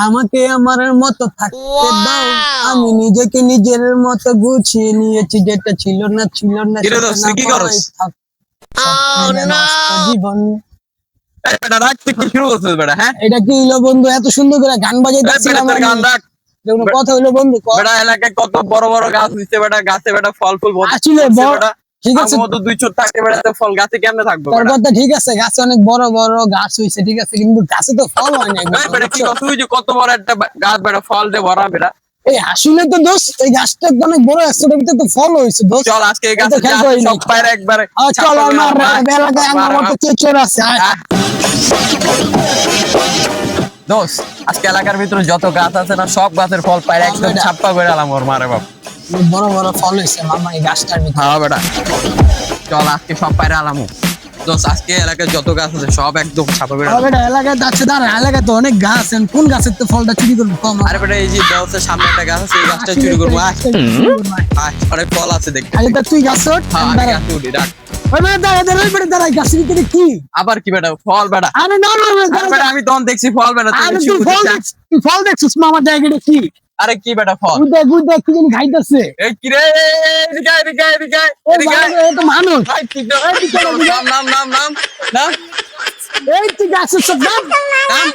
আমাকে আমার মতো থাকতে দাও, আমি নিজেকে নিজের মতো গুছিয়ে নিয়েছি, যেটা ছিল না কিরে দোস্ত, কি করস? জীবন। এই বেটা রাখ, তুই কি শুরু করছিস বেটা? হ্যাঁ এটা কি হইলো বন্ধু, এত সুন্দর করে গান এই বাজাইতেছিলাম বেটা তোর গান রাখ। কোনো কথা হইলো বন্ধু? বেটা এলাকায় কত বড় বড় গাছ হইছে বেটা, গাছে বেটা ফল ফুল ভর্তি আসলে হইছে বড়- বেটা। ঠিক আছে, আমার মতো দুই চোখ থাকতে বেটা, তো ফল গাছে কেমনে থাকবো তোর বেটা? কথা ঠিক আছে, গাছে অনেক বড় বড় গাছ হইছে, ঠিক আছে, কিন্তু গাছে তো ফল হয় না। এই বেটা কি কথা, তুই যে কত বড় একটা গাছ বেটা, ফল দিয়ে ভরা বেটা। এই আসলে তো দোষ, এই গাছটা তো অনেক বড় আছে, ওটার ভিতরে তো ফল হইছে দোষ। চল আজকে এই এটা গাছে খেয়াল যা করিনি। সব পায়রা একবারে চল ছাপ্পা করে আমার মার। এলাকায় আমার মতো চেচর আছে, আয়। দোস্ত আজকে এলাকার ভিতরে যত গাছ আছে না, সব গাছের ফল পায়রা একদম বেটা। ছাপ্পা করে আলাম ওর মারে বাপ। বড় বড় ফল হইছে মামা এই গাছটার ভিতরে। হ্যাঁ বেটা, চল আজকে সব পায়রা আলামু। দোস্ত আজকে এলাকায় যত গাছ আছে সব একদম ছাপা করে আলাম। বেটা এলাকায় যাচ্ছে, দাঁড়া, এলাকায় তো অনেক গাছ, কোন গাছের তো ফলটা চুরি করবো কম? আরে বেটা এই যে দেওয়ালের সামনে একটা গাছ আছে, এই গাছটা চুরি করবো। আয় আয়, অনেক ফল আছে দেখতে। আরে তা তুই গাছ ওঠ, হ্যাঁ আমি দাঁড়া। গাছে উঠি, রাখ। ওই বেটা দাঁড়া দাঁড়া, ওই বেটা দাঁড়া, গাছের ভিতরে কি? আবার কি বেটা, ফল বেটা। আরে না না না, আরে দাঁড়া, বেটা আমি তখন দেখছি ফল বেটা, তুই আরে বেশি তুই বুঝিস ফল না। দেখছিস, তুই ফল দেখছিস মামার জায়গাটা কি? আরে কি বেটা ফল? গুই দেখ কি জানি খাইতেছে। এই কি রে, এদিকে আয়, এদিকে আয়, এদিকে আয়, ও এদিকে আয়। বাবা, এ তো মানুষ। ভাই, তুই তো- নাম নাম নাম নাম নাম এই তুই গাছের সব নাম নাম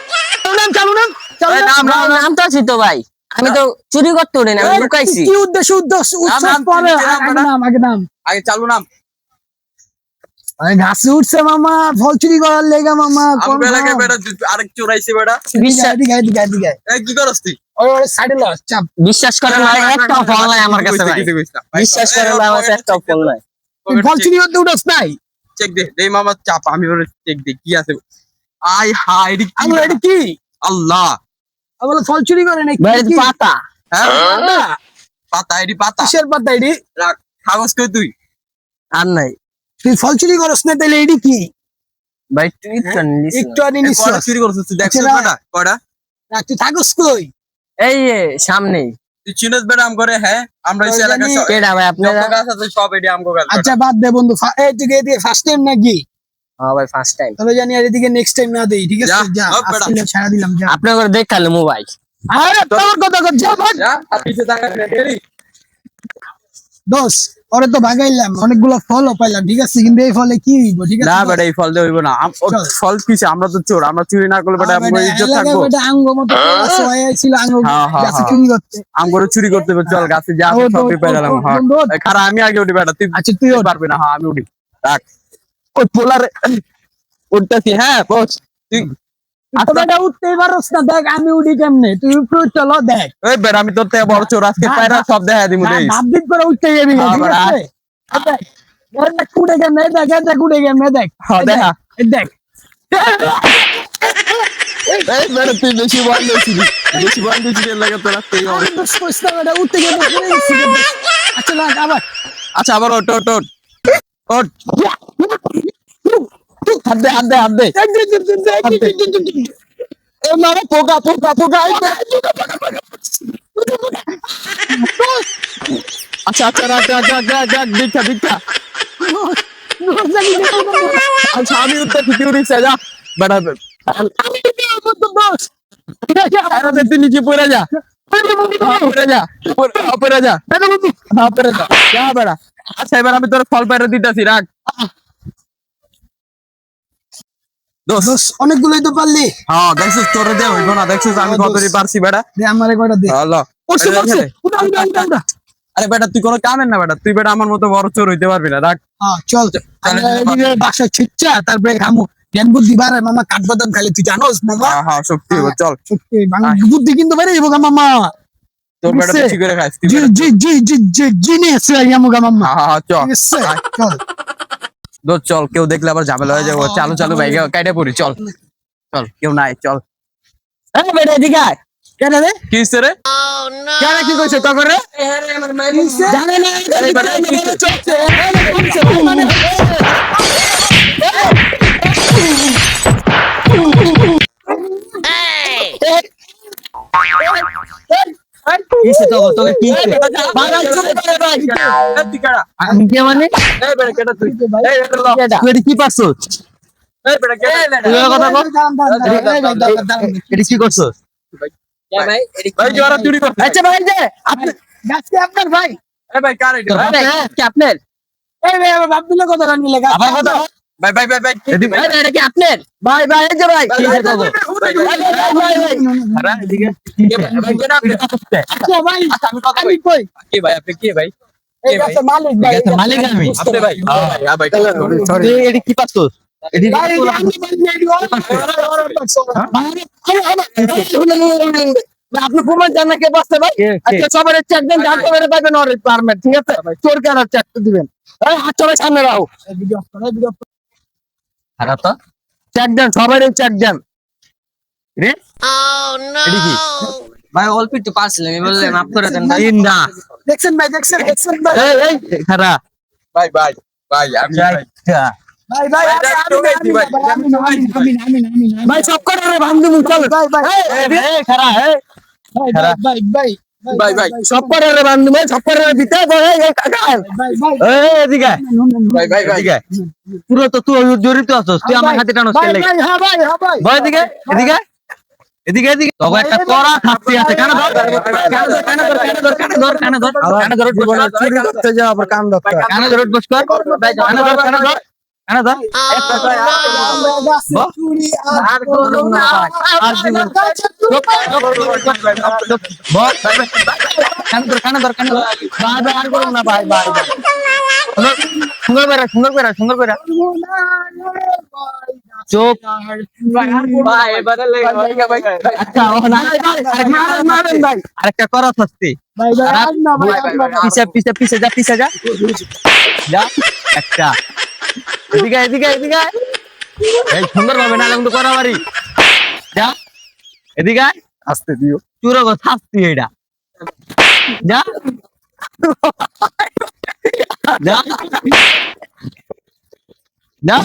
নাম চালু নাম চালু এই নাম। নাম নাম নাম। নাম তো আছি তো ভাই, আমি তো চুরি করতে উঠি না, আমি এই, লুকাইছি। কি উদ্দেশ্য উদ্দেশ্য উৎসব নাম, পরে তুই নাম, আগে বেটা। নাম আগে নাম। আগে চালু নাম। আরে গাছে উঠছে মামা, ফল চুরি করার লেগা মামা। কোন আমি এলাকায় নাম? বেটা আরেক চোরাইছে বেটা। এদিকে এদিকে এদিকে। এই কি করস তুই? ওই ওই সাইডে ল, চাপ। বিশ্বাস করেন ভাই, একটা ফল নাই আমার কাছে ভাই। বিশ্বাস করেন ভাই, আমার কাছে একটা ফল নাই। তুই ফল চুরি করতে উঠোস নাই? চেক দে, এই মামা চাপ, আমি ওরে চেক দে কি আছে। আই হাই, এডি কি? আমি এটা কি? আল্লাহ। আমি বলে ফল চুরি করে নাকি? ভাই, এটা তো পাতা। হ্যাঁ পাতা? পাতা, এডি পাতা। কিসের পাতা এডি? রাখ, কাগজ কই তুই? আর নাই তুই ফল চুরি করস না, তাহলে এডি কি? ভাই, তুই তো নিস একটু আনি এই নিস। কয়টা চুরি করছিস তুই, দেখছিস আচ্ছা, বেটা কয়টা? তুই থাকস কই? এই যে সামনে। তুই চিনস বেটা আম করে? হ্যাঁ আমরা এই ওই এলাকায় জানি- কেডা ভাই যত আপনারা? গাছ আছে সব এডি আমগো গাছ বেটা। আচ্ছা বাদ দে বন্ধু, এই তুই এদিকে ফার্স্ট টাইম নাকি? হ্যাঁ ভাই, ফার্স্ট টাইম। তবে জানি আর এদিকে নেক্সট টাইম না দেই, ঠিক আছে? যা, যা হপ বেটা। আজকে ছাড়া দিলাম, যা। আপনার করে দেখালে মোবাইল। আরে তোর কথা কর, যা ভাগ। যা, আর পিছে তাকা না, রেডি? দোস ওরে তো ভাগাইলাম, অনেকগুলো ফলও পাইলাম, ঠিক আছে, কিন্তু এই ফলে কি হইব, ঠিক আছে? না বেটা এই ফল দিয়ে হইব না। চল। ফল পিছে আমরা তো চোর, আমরা চুরি না করলে বেটা আমগো ইজ্জত থাকবো। আঙ্গ মতো ছিল আঙ্গ হ্যাঁ, হ্যাঁ, গাছে হ্যাঁ। চুরি করতে। আমগো চুরি করতে হবে, চল গাছে যা আছে ওঠ, সবই ওঠ, পেলাম। ওঠ, হ্যাঁ ওঠ, ওঠ। এই খারা, আমি আগে উঠি বেটা, তুই আচ্ছা তুই ওঠ। পারবি না। হ্যাঁ আমি উঠি, রাখ। ওই পোলার উঠতেছি। হ্যাঁ বস তুই। তো বেটা উঠতেই পারস না, দেখ আমি উঠি কেমনে, তুই উপরে চলো দেখ। ওই বেটা আমি তোর থেকে বড় চোর, আজকে পায়রা সব দেখা দিমু দেই। ধাপ ধাপ করে উঠতে যাবি, হ্যাঁ, ঠিক বেটা। আছে? এই দেখ, এই দেখ কুড়ে কেমনে, এই দেখ, এই দেখ কুড়ে কেমনে, দেখ। হ্যাঁ, এই দেখ, দেখা। এই দেখ। এই বেটা তুই বেশি বল দিছিস, বেশি বল দিছিস, এর লাগে তোর আজকে এই আরে অবস্থা। দোস কইস না বেটা, উঠতে গিয়ে তো পড়ে গেছি রে দোস। আচ্ছা না আবার আচ্ছা আবার ওঠ ওঠ ওঠ ওঠ। হাত দে হাত দে হাত দে। এ মারে পোকা পোকা পোকা। আচ্ছা আচ্ছা রাখ রাখ রাখ রাখ রাখ, দীক্ষা দীক্ষা। আচ্ছা আমি উঠতে তুই উঠিস, যা বেটা। আরে দে, তুই নিচে পড়ে যা। হ্যাঁ, পড়ে যা পড়ে যা। হ্যাঁ পড়ে যা, যা বেটা। আচ্ছা এবার আমি তোর ফল পায়রা দিতেছি, রাখ। দোস্ত দোস অনেকগুলোই তো পারলি। হ্যাঁ দেখছিস, তোরে দে হইব না, দেখছিস আমি কতটি পারছি বেটা। দে আমারে কয়টা দে। হ্যালো পড়ছে পড়ছে, উঠা উঠা উঠা উঠা। আরে বেটা তুই কোনো কামের না বেটা, তুই বেটা আমার মতো বড় চোর হইতে পারবি না, রাখ। হ্যাঁ চল, আমরা এদিকে বাসা ছিচ্ছা, তারপরে খামু। জ্ঞান বুদ্ধি বাড়ে মামা, কাঠবাদাম খাইলে তুই জানোস মামা। হ্যাঁ হ্যাঁ সত্যি হইব, চল। সত্যি বুদ্ধি কিন্তু বেড়ে যাবো গা মামা। তোর বেটা বুঝছে? বেশি করে খাইস তুই জি বেটা। জি জি জি জি জিনিয়াস যাবো গা মামা। হ্যাঁ হ্যাঁ চল ঠিক আছে চল। দোস্ত চল, কেউ দেখলে আবার ঝামেলা হয়ে যাবো। চালু চালু বাইকে কাইটা পড়ি, চল চল, কেউ নাই, চল। এই বেটা, এদিকে আয়। কেন রে? কি হইছে রে? কেন কি কইছে তখন রে? জানে না আরে বেটা, কি হইছে? চলছে কিসে তো তোকে কিসে? বাগান চলে যাবে ভাই। এই তুই কারা? আমি কে মানে? এই বেটা কেটা তুই? এই বেটা ল। কেডা? তুই এটা কি পারছস? এই বেটা কেটা? তুই এর কথা বল। দাঁড়ান, দাঁড়ান, দাঁড়ান, এই ভাই, দাঁড়ান, দাঁড়ান। এটা কি করছস? ভাই যে ওরা চুরি করছে আচ্ছা ভাই যে আপনি গাছকে আপনার ভাই এই ভাই কার এটা ভাই কি আপনার এই ভাই আমার বাপ দিলে কত রান নিলে গাছ আবার কত ভাই এদিকে ভাই এটা কি আপনার ভাই ভাই এই যে ভাই কি কত আরে এদিকে ভাই কেন আপনি আচ্ছা ভাই আমি কথা আমি কই কি ভাই আপনি কি ভাই এই গাছের মালিক ভাই গাছের মালিক আমি। আপনি ভাই হ্যাঁ ভাই সরি এটা কি পাচ্ছস এডি ভাই এই যে আমি বলি এই আপনি প্রমাণ জানেন না কে বাঁচতে ভাই আচ্ছা সবার চেক দেন জানতে পারে পাবেন ওর পারমিট ঠিক আছে তোর কেন চেক দিবেন এই হাত সবাই সামনে রাখো ভিডিও খারাপ তো চেক দেন সবাই চেক দেন রে এডি কি ভাই অল্প একটু পারছিলাম আমি বললাম মাফ করে দেন ভাই ইন্দা দেখছেন ভাই দেখছেন ভাই এই খারাপ ভাই আমি ভাই ভাই ভাই আমি ভাই সব করে রে ভাঙদু চল ভাই ভাই এই খারাপ এই ভাই ভাই ভাই সব করে রে ভাঙদু সব করে রে দিতে এই কাকা ভাই ভাই এই এদিকে ভাই এদিকে পুরো তো তুই জড়িত আছিস তুই আমার হাতে টানস ভাই কেলে ভাই হ্যাঁ ভাই হ্যাঁ ভাই ভাই এদিকে এদিকে এদিকে এদিকে তবে একটা কড়া শাস্তি আছে কেন ধর জীবনে চুরি করতে যাও আবার কান ধর কেন ধর বস কর কেন ধর চুরি আর করো না ভাই আর জীবন কেন ধর ভাই আর করো না ভাই সুন্দর করে চোখ ভাই এবারে ভাই আচ্ছা মারেন ভাই আরেকটা করা শাস্তি ভাই ভাই আজ না ভাই পিছে যা একটা এদিকে এই সুন্দর ভাবে না কিন্তু করা বাড়ি যা এদিকে আয়। আস্তে দিও চুরো গো শাস্তি এটা যা যা